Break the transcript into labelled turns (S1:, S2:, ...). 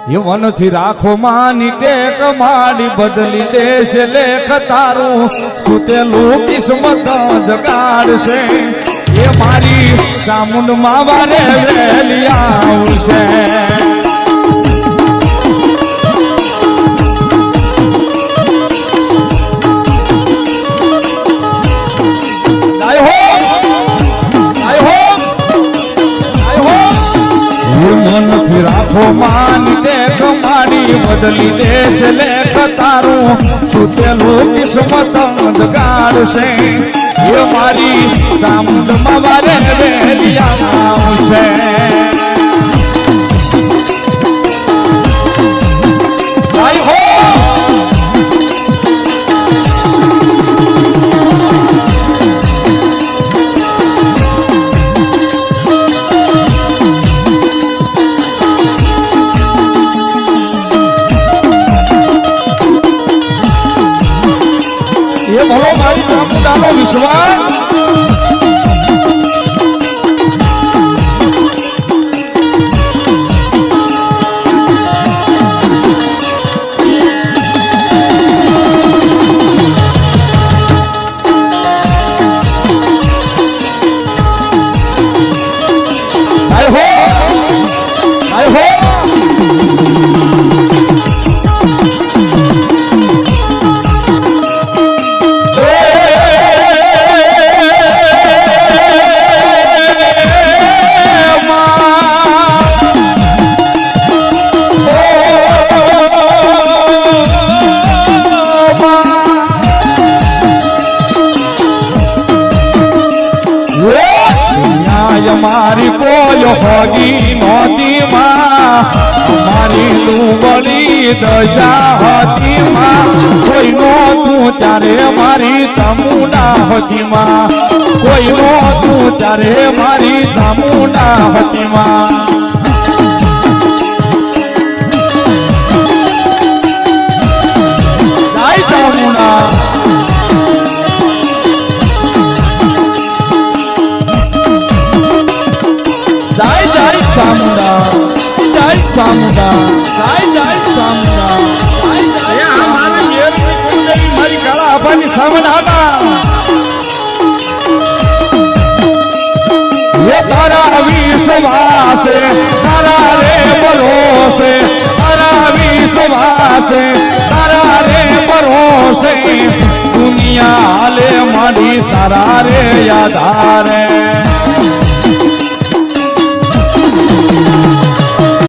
S1: એ મનથી રાખો માની ટેક માડી બદલી દેશ લેખ તારું સુતેલું કિસ્મત જગાડશે એ મારી ચામુંડ માં વારે વેલી આવશે મનથી રાખો માની ટેક માડી બદલી દેશ લેખ તારું સુતેલું કિસ્મત જગાડશે એ મારી ચામુંડ માં વારે વેલી આવશે ભલો મારી ચામુંડાનો વિશ્વાસ મારી કોઈ હોગી નહોતી માં મારી લુગડી દશા હતી માં કોઈ નહોતું ત્યારે મારી ચામુંડા હતી માં કોઈ નહોતું ત્યારે મારી ચામુંડા હતી માં જય ચામુંડા ચામુંડા જય ચામુંડા જય જય ચામુંડા જય જય મારે મેરની કુંડલી મારી કાળા આભાની સામનાના એ તારા વિશ્વાસે તારા રે ભરોસે તારા વિશ્વાસે તારા રે ભરોસે દુનિયા હાલે મારી તારા રે આધારે